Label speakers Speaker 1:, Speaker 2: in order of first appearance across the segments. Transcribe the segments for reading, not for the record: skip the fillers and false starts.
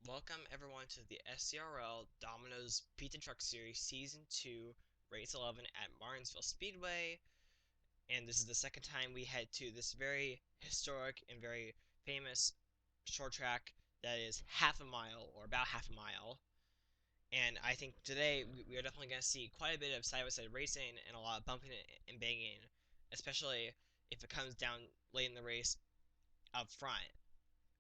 Speaker 1: Welcome everyone to the SERL Domino's Pizza Truck Series Season 2, Race 11 at Martinsville Speedway. And this is the second time we head to this very historic and very famous short track that is half a mile, or about half a mile. And I think today we are definitely going to see quite a bit of side-by-side racing and a lot of bumping and banging, especially if it comes down late in the race up front.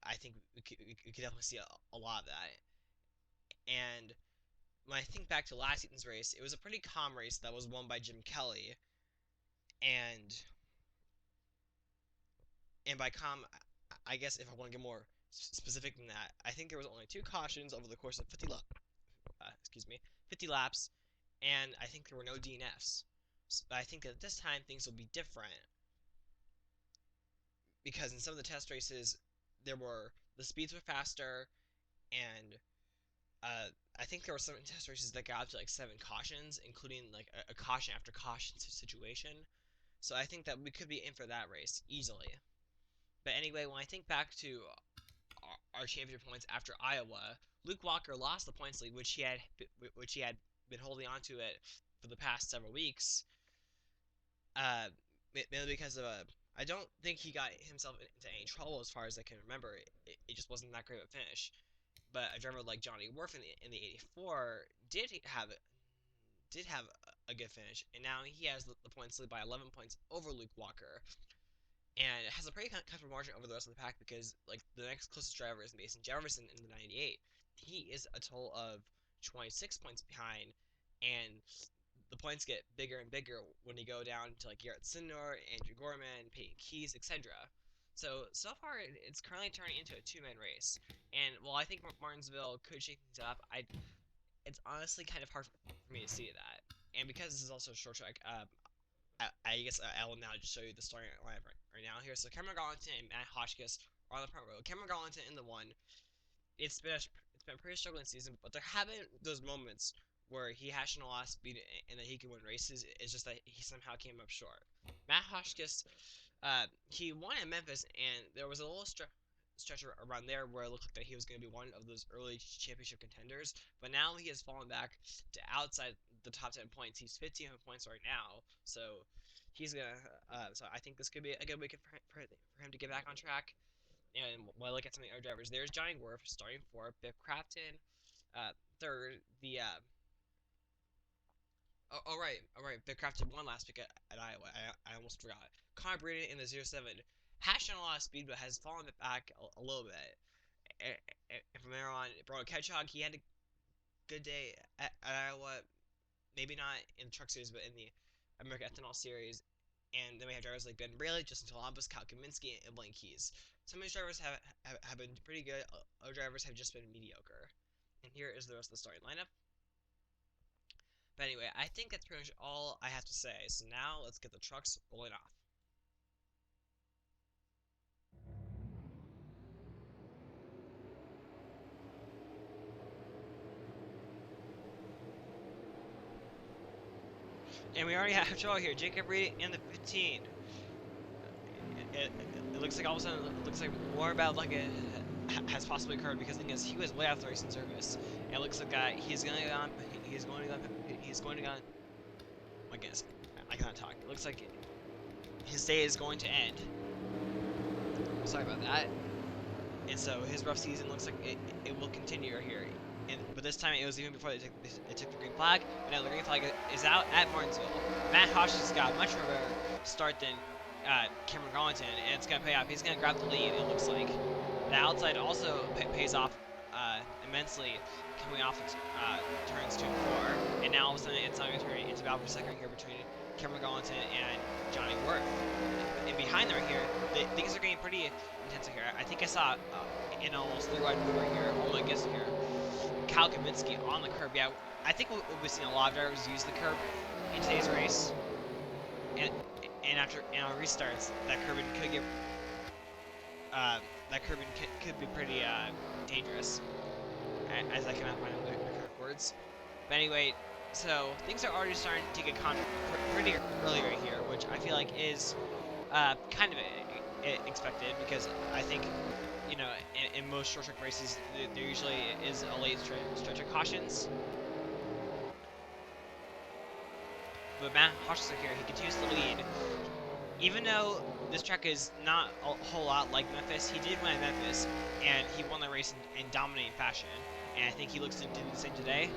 Speaker 1: I think we could definitely see a lot of that. And when I think back to last season's race, it was a pretty calm race that was won by Jim Kelly. And by calm, I guess if I want to get more specific than that, I think there was only 2 cautions over the course of 50 laps, and I think there were no DNFs. But I think that this time things will be different because in some of the test races, the speeds were faster, and I think there were some test races that got up to like 7 cautions, including like a caution after caution situation. So I think that we could be in for that race easily. But anyway, when I think back to our championship points after Iowa, Luke Walker lost the points lead, which he had been holding on to it for the past several weeks. Mainly because of I don't think he got himself into any trouble as far as I can remember. It just wasn't that great of a finish. But a driver like Johnny Wurth in the 84 did have a good finish, and now he has the points lead by 11 points over Luke Walker, and it has a pretty comfortable margin over the rest of the pack because like the next closest driver is Mason Jefferson in the 98. He is a total of 26 points behind, and the points get bigger and bigger when you go down to like Garrett Sindor, Andrew Gorman, Peyton Keys, etc. So far, it's currently turning into a two-man race, and while I think Martinsville could shake things up, it's honestly kind of hard for me to see that. And because this is also a short track, I guess I will now just show you the starting lineup right now here. So Cameron Garlington and Matt Hotchkiss are on the front row. Cameron Garlington in the one. It's been a pretty struggling season, but there have been those moments where he hasn't a lot of speed and that he can win races. It's just that he somehow came up short. Matt Hotchkiss, he won at Memphis, and there was a little stretch around there where it looked like that he was going to be one of those early championship contenders, but now he has fallen back to outside the top 10 points. He's 15 points right now, so he's gonna. So I think this could be a good weekend for him to get back on track. And while I look at some of the other drivers, there's Johnny Wurth starting fourth, Biff Crafton, third. All right. Biff Crafton won last week at Iowa. I almost forgot. Connor Breeden in the 07 has shown a lot of speed, but has fallen back a little bit. And from there on, Bro Ketchog, he had a good day at Iowa. Maybe not in the truck series, but in the American Ethanol series. And then we have drivers like Ben Braley, Justin Talambas, Kyle Kaminsky, and Blaine Keys. Some of these drivers have been pretty good. Other drivers have just been mediocre. And here is the rest of the starting lineup. But anyway, I think that's pretty much all I have to say. So now let's get the trucks rolling off. And we already have trouble here. Jacob Reed in the 15. It looks like all of a sudden it looks like more bad luck has possibly occurred because the thing is he was way out of the racing service. And it looks like he's going to go on. My goodness, I cannot talk. It looks like his day is going to end. Sorry about that. And so his rough season looks like it will continue here. But this time it was even before they took the green flag. But now the green flag is out at Martinsville. Matt Hotchkiss got much more of a start than Cameron Garlington, and it's going to pay off. He's going to grab the lead, it looks like. The outside also pays off immensely, coming off turns 2 and 4. And now all of a sudden it's not going to turn into battle for second here between Cameron Garlington and Johnny Wurth. And behind them here, things are getting pretty intense here. I think I saw an almost 3-wide mover here. Oh my goodness here. Kyle Kaminsky on the curb. Yeah, I think we'll be seeing a lot of drivers use the curb in today's race. And after on restarts, that curbing could get could be pretty dangerous, as I cannot find the correct words. But anyway, so things are already starting to get pretty early right here, which I feel like is kind of expected because I think, you know, in most short track races, there usually is a late stretch of cautions. But Matt Hotchkiss here, he continues to lead. Even though this track is not a whole lot like Memphis, he did win at Memphis, and he won the race in dominating fashion. And I think he looks to do the same today.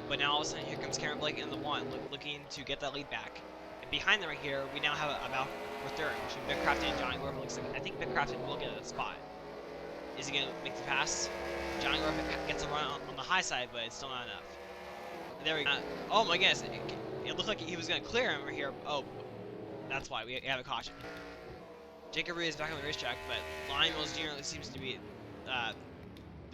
Speaker 1: But now all of a sudden, here comes Cameron Blake in the one, looking to get that lead back. And behind them right here, we now have a battle for third, between Biff Crafton and Johnny Wurth. Looks like I think Biff Crafton will get a spot. Is he gonna make the pass? Johnny Wurth gets a run on the high side, but it's still not enough. There we go. Oh my goodness! It looked like he was gonna clear him right here. Oh, that's why we have a caution. Jacob Reed is back on the racetrack, but Lion Mills Jr. seems to be the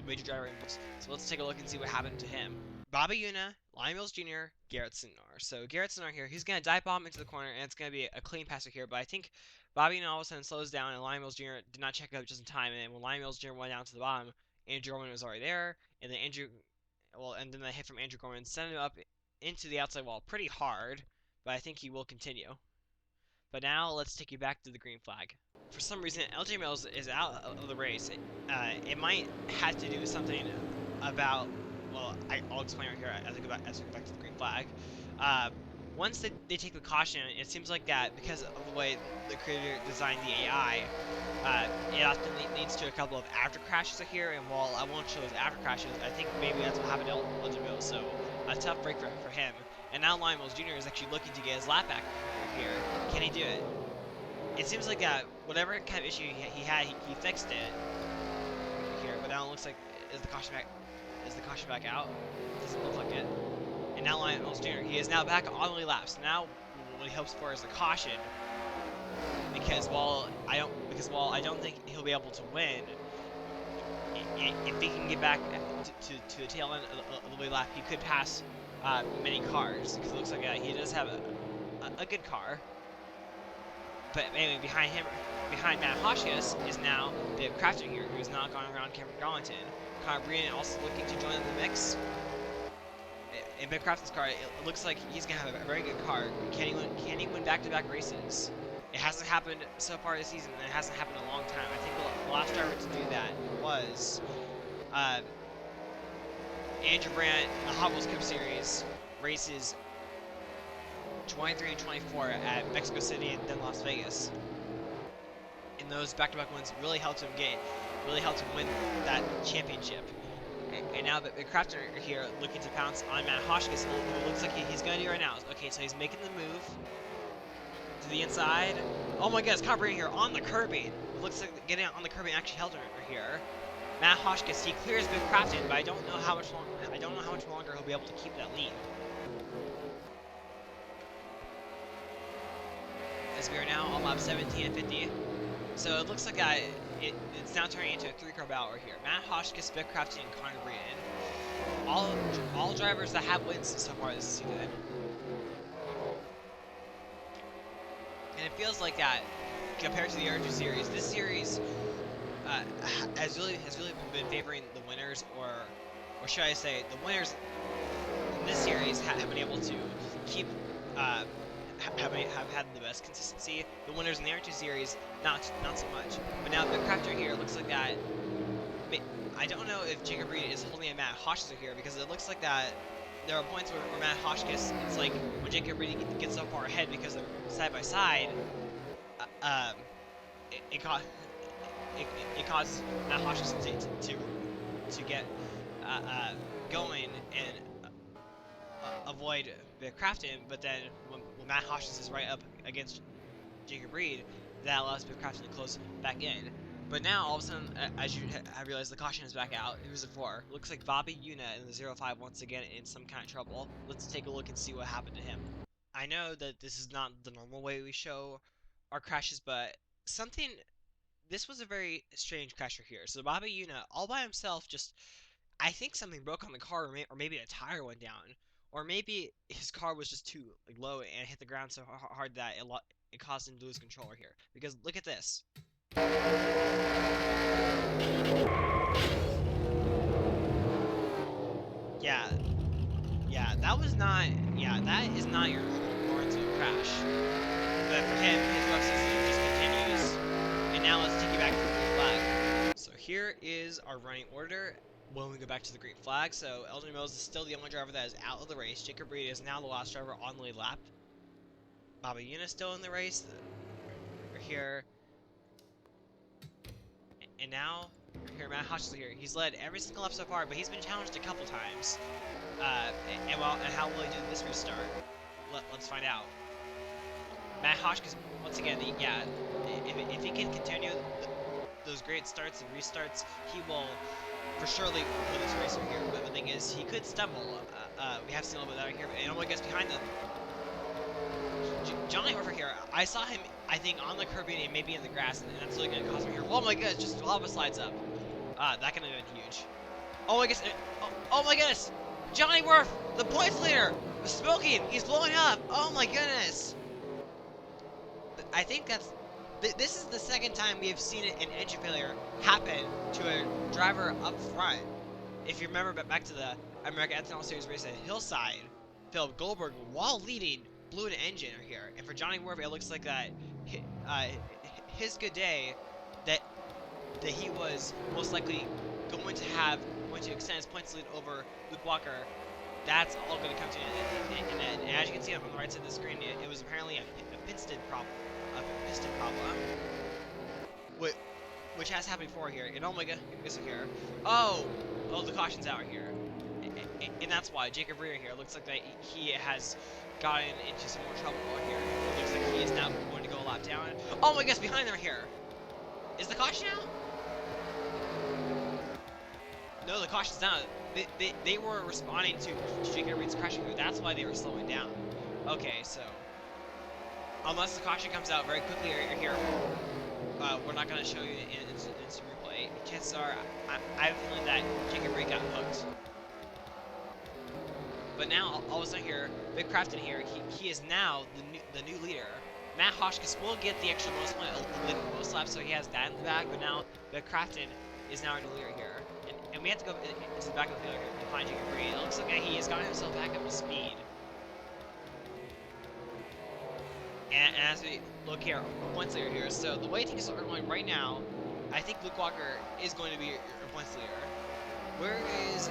Speaker 1: major driver in this. So let's take a look and see what happened to him. Bobby Una, Lion Mills Jr., Garrett Sinar. So Garrett Sinar here, he's going to dive bomb into the corner, and it's going to be a clean passer here. But I think Bobby Una all of a sudden slows down, and Lion Mills Jr. did not check up just in time. And then when Lion Mills Jr. went down to the bottom, Andrew Gorman was already there, and then and then the hit from Andrew Gorman sent him up into the outside wall pretty hard. But I think he will continue. But now let's take you back to the green flag. For some reason, LJ Mills is out of the race. It might have to do with something about. Well, I'll explain right here as we go back to the green flag. Once they take the caution, it seems like that because of the way the creator designed the AI, it often leads to a couple of after crashes here. And while I won't show those after crashes, I think maybe that's what happened to LJ Mills. So a tough break for him. And now Lion Mills Jr. is actually looking to get his lap back here. Can he do it? It seems like that whatever kind of issue he had, he fixed it here. But now it looks like is the caution back out? Doesn't look like it. And now Lion Mills Jr. He is now back on the lead lap. So now what he hopes for is a caution. Because while I don't think he'll be able to win, if he can get back to the tail end of the lead lap, he could pass many cars. Because it looks like he does have a good car. But anyway, behind Matt Hotchkiss is now Biff Crafton here, who's now going around Cameron Garlington. Connor Breen also looking to join the mix. In Biff Crafton's car, it looks like he's going to have a very good car. Can he win back-to-back races? It hasn't happened so far this season, and it hasn't happened in a long time. I think the last driver to do that was Andrew Brandt in the Hot Wheels Cup Series races 23 and 24 at Mexico City and then Las Vegas. And those back-to-back wins really helped him win that championship. And now that Crafton here looking to pounce on Matt Hotchkiss, it looks like he's going to do right now. Okay, so he's making the move to the inside. Oh my goodness, Connor Breen here on the curbing. It looks like getting on the curbing actually helped him here. Matt Hotchkiss, he clears Biff Crafton, but I don't know how much longer he'll be able to keep that lead. As we are now on lap 17 and 50. So it looks like it's now turning into a three-car battle right here. Matt Hotchkiss, Biff Crafton, and Connor Breen. All drivers that have wins so far this season. And it feels like that compared to the other two series. This series has really been favoring the winners, or should I say, the winners in this series have been able to keep. Have had the best consistency. The winners in the other two series, not so much. But now the Crafter here looks like that. I don't know if Jacob Reed is holding at Matt Hotchkiss here, because it looks like that there are points where Matt Hotchkiss, it's like when Jacob Reed gets so far ahead because they're side by side, it caused Matt Hotchkiss to get going and avoid the Crafton, but then when Matt Hotchkiss is right up against Jacob Reed, that allows Biff Crafton to close back in. But now, all of a sudden, as you have realized, the caution is back out. Who's it for? Looks like Bobby Una in the 05 once again in some kind of trouble. Let's take a look and see what happened to him. I know that this is not the normal way we show our crashes, but this was a very strange crasher here. So Bobby Una, all by himself, I think something broke on the car, or maybe a tire went down. Or maybe his car was just too low and hit the ground so hard that it caused him to lose control here. Because look at this. That is not your Martinsville crash. But for him, his rough season just continues. And now let's take you back to the flag. So here is our running order when we go back to the green flag. So Elgin Mills is still the only driver that is out of the race. Jacob Reed is now the last driver on the lead lap. Bobby Una still in the race. We're here. And now, here, Matt Hotchkiss here. He's led every single lap so far, but he's been challenged a couple times. And how will he do this restart? Let's find out. Matt Hotchkiss, once again, if he can continue those great starts and restarts, he will for surely win this race right here. But the thing is, he could stumble. We have seen a little bit of that here, and oh my gosh, behind them. Johnny over here, I saw him, I think, on the curb and maybe in the grass, and that's really going to cause me here. Oh my goodness, just lava slides up. That could have been huge. Oh my goodness, oh my goodness! Johnny Wurth, the points leader, is smoking, he's blowing up. Oh my goodness. I think this is the second time we have seen an engine failure happen to a driver up front. If you remember back to the American Ethanol Series race at Hillside, Philip Goldberg, while leading, blew an engine here. And for Johnny Wurth, it looks like that his good day that he was most likely going to extend his points lead over Luke Walker. That's all going to come to an end. And as you can see on the right side of the screen, it was apparently a piston problem. Which has happened before here. And oh my god, here. Oh, the caution's out here. And that's why Jacob Rear here looks like that he has gotten into some more trouble here. It looks like he is now going to go a lap down. Oh my gosh, behind them here. Is the caution out? No, the caution's down. They were responding to Jacob Reed's crashing through. That's why they were slowing down. Okay, so unless the caution comes out very quickly here, we're not going to show you in replay. Chances are, I have a feeling that Jacob Reed got hooked. But now, all of a sudden here, Biff Crafton here, he is now the new leader. Matt Hotchkiss will get the extra bonus point of most laps, so he has that in the bag. But now, Biff Crafton is now our new leader here. And we have to go into the back of the field here to find Jacob Reed. It looks like he has gotten himself back up to speed. And as we look here, points leader here. So the way things are going right now, I think Luke Walker is going to be your points leader. Where is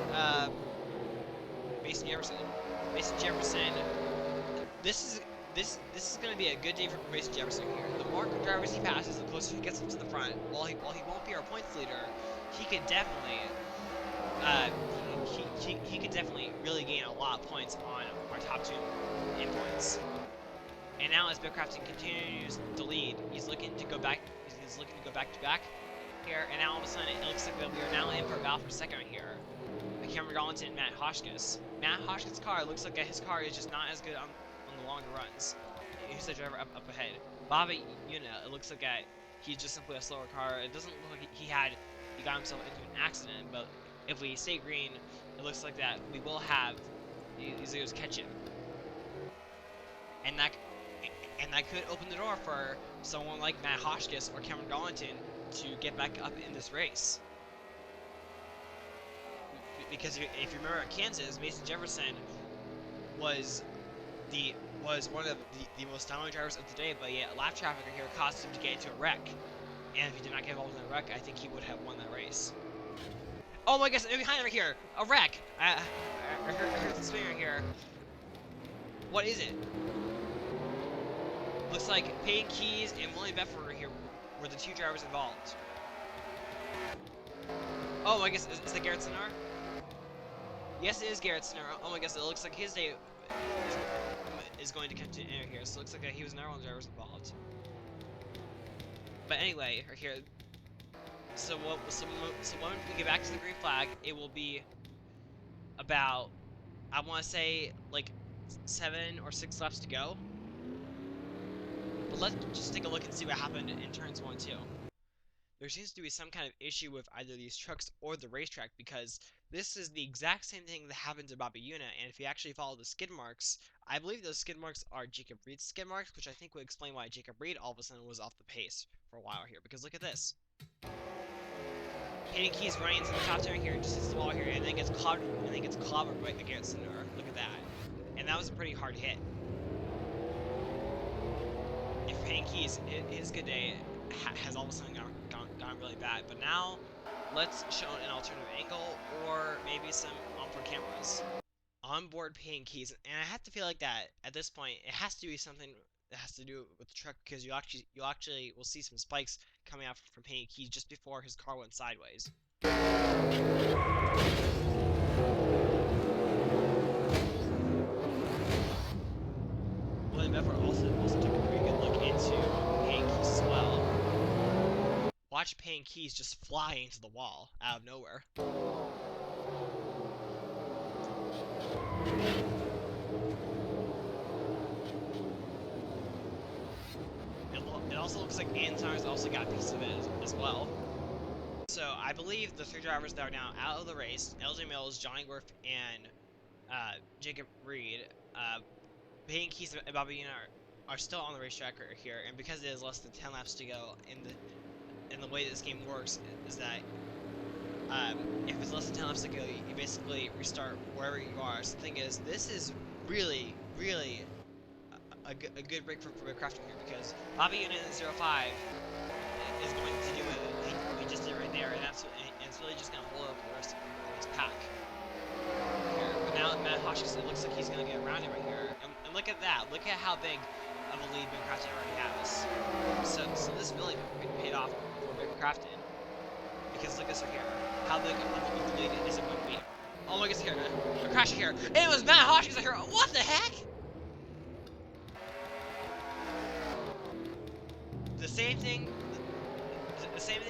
Speaker 1: Mason Jefferson? Mason Jefferson. This is going to be a good day for Mason Jefferson here. The more drivers he passes, the closer he gets to the front. While he won't be our points leader, he could definitely he could definitely really gain a lot of points on our top two in points. And now as Biff Crafton continues to lead, he's looking to go back. He's looking to go back to back here. And now all of a sudden it looks like we are now in for a battle for second here. Cameron Garlington and Matt Hotchkiss. Matt Hotchkiss' car looks like his car is just not as good on the longer runs. He's the driver up ahead. Bobby Una, it looks like he's just simply a slower car. It doesn't look like he got himself into an accident, but if we stay green, it looks like that we will have these guys catch him. And that could open the door for someone like Matt Hotchkiss or Cameron Garlington to get back up in this race. Because if you remember at Kansas, Mason Jefferson was one of the most dominant drivers of the day, but yet lap traffic here caused him to get into a wreck. And if he did not get involved in a wreck, I think he would have won that race. Oh my gosh, behind him here, a wreck! I heard the spinner here. What is it? Looks like Peyton Keys and William Beffer here were the two drivers involved. Oh my gosh, is that Garrett Sinar? Yes, it is Garrett Sinar. Oh my gosh, it looks like his day is going to come to an end here. So it looks like he was another one of the drivers involved. But anyway, right here. So when we get back to the green flag, it will be about, I want to say, like 7 or 6 laps to go. But let's just take a look and see what happened in turns 1 and 2. There seems to be some kind of issue with either these trucks or the racetrack, because this is the exact same thing that happened to Bobby Una, and if you actually follow the skid marks, I believe those skid marks are Jacob Reed's skid marks, which I think would explain why Jacob Reed all of a sudden was off the pace for a while here, because look at this. Hayden Keys running into the top turn here, just hits the wall here, and then gets clobbered right against Sinar. Look at that. And that was a pretty hard hit. If Hayden Keys, his good day has all of a sudden gone really bad, but now let's show an alternative angle or maybe some on-board cameras. Onboard paying keys, and I have to feel like that at this point it has to be something that has to do with the truck, because you actually will see some spikes coming out from paying keys just before his car went sideways. William Bedford also took a pretty good look into paying keys as well. Watch paying keys just fly into the wall out of nowhere. It also looks like Anton's also got a piece of it as well. So I believe the three drivers that are now out of the race, LJ Mills, Johnny Wurth, and Jacob Reed, Payne Keys and Bobby Una are still on the racetrack here, and because it is less than 10 laps to go, in the way this game works is that if it's less than 10 laps to go, you basically restart wherever you are. So the thing is, this is really, really a good break for Crafton here, because Bobby Una in 05 is going to do what he just did right there, and it's really just going to hold up the rest of his pack. Here. But now Matt Hotchkiss, it looks like he's going to get around it right here. And look at that. Look at how big of a lead Biff Crafton already has. So this really paid off for Biff Crafton. Because look at this right here. How big of a lead is it going to be? Oh, look at this here. A crash here. And it was Matt Hotchkiss right here. What the heck? The same thing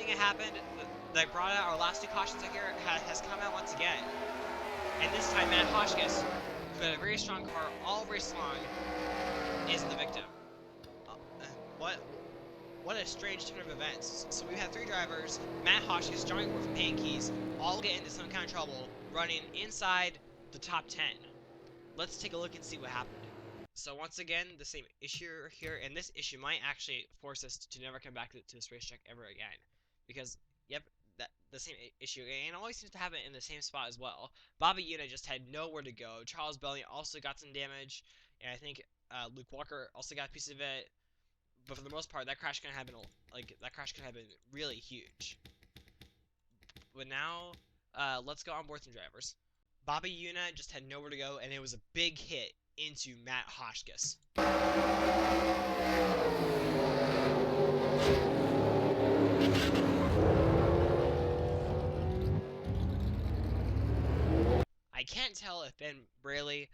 Speaker 1: that happened that brought out our last two cautions right here has come out once again. And this time Matt Hotchkiss, who had a very strong car all race long, is the victim. What a strange turn of events. So we have three drivers, Matt Hotchkiss, Johnny Wurth, and Payne Keys, all get into some kind of trouble running inside the top 10. Let's take a look and see what happened. So once again, the same issue here, and this issue might actually force us to never come back to this racetrack ever again. Because, yep, the same issue, and it always seems to happen in the same spot as well. Bobby Una just had nowhere to go. Charles Bellion also got some damage, and I think Luke Walker also got a piece of it. But for the most part, that crash could have been really huge. But now, let's go on board some drivers. Bobby Una just had nowhere to go, and it was a big hit into Matt Hotchkiss. I can't tell if Ben Braley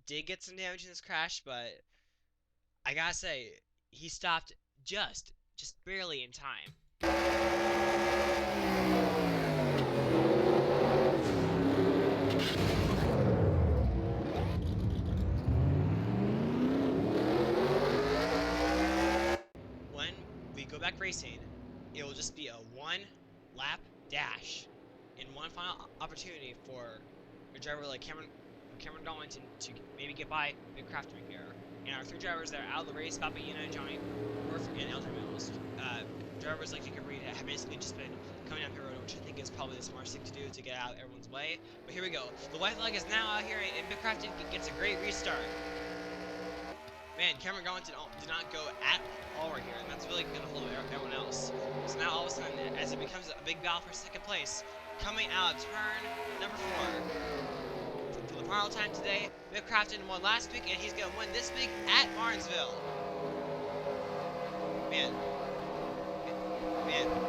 Speaker 1: did get some damage in this crash, but I gotta say, he stopped just barely in time. When we go back racing, it will just be a one-lap dash, and one final opportunity for a driver like Cameron Garlington to maybe get by Biff Crafton here. And our three drivers that are out of the race, Bobby Una, Johnny Wurth, and LJ Mills. Drivers like Jacob Reed have basically just been coming down the road, which I think is probably the smartest thing to do to get out of everyone's way. But here we go. The white flag is now out here, and Biff Crafton gets a great restart. Man, Cameron Garlington did not go at all right here, and that's really going to hold everyone else. So now all of a sudden, as it becomes a big battle for second place, coming out of turn number 4. For the final time today, Biff Crafton won last week, and he's going to win this week at Martinsville. Man,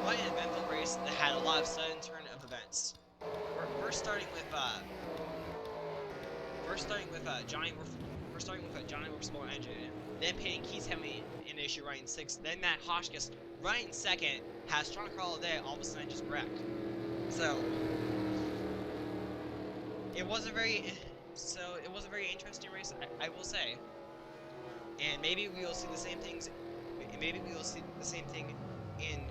Speaker 1: what an eventful race that had a lot of sudden turn of events. We're starting with Johnny Wurth's small engine, then Payne Keys having an issue running 6th, then Matt Hotchkiss running 2nd, has strong car all day, all of a sudden just wrecked. So it was a very interesting race, I will say. And maybe we will see the same things. Maybe we will see the same thing in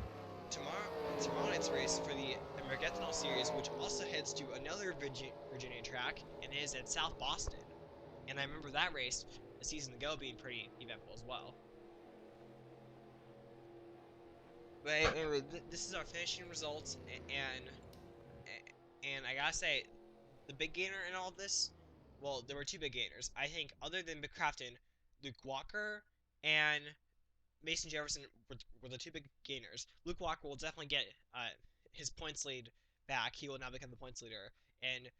Speaker 1: tomorrow night's race for the American Ethanol Series, which also heads to another Virginia track, and is at South Boston. And I remember that race a season ago being pretty eventful as well. But anyway, this is our finishing results, and I gotta say, the big gainer in all of this, well, there were two big gainers. I think other than Biff Crafton, Luke Walker and Mason Jefferson were the two big gainers. Luke Walker will definitely get his points lead back, he will now become the points leader. And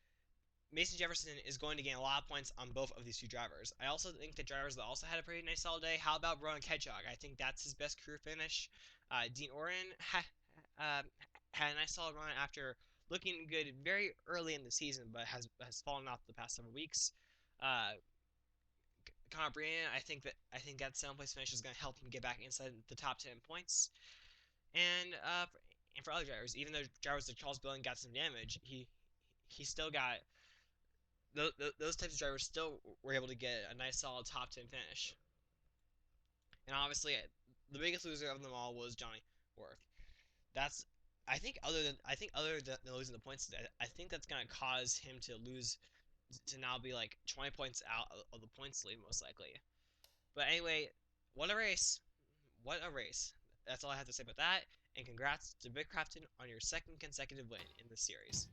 Speaker 1: Mason Jefferson is going to gain a lot of points on both of these two drivers. I also think the drivers that also had a pretty nice solid day. How about Rowan Kedchog? I think that's his best career finish. Dean Oren had a nice solid run after looking good very early in the season, but has fallen off the past several weeks. Uh, Connor Brian, I think that 7th place finish is going to help him get back inside the top 10 points. And for other drivers, even though drivers like Charles Billing got some damage, he still got those types of drivers still were able to get a nice solid top 10 finish. And obviously, the biggest loser of them all was Johnny Wurth. That's I think other than losing the points, I think that's gonna cause him to lose to now be like 20 points out of the points lead most likely. But anyway, what a race! What a race! That's all I have to say about that. And congrats to Biff Crafton on your second consecutive win in this series.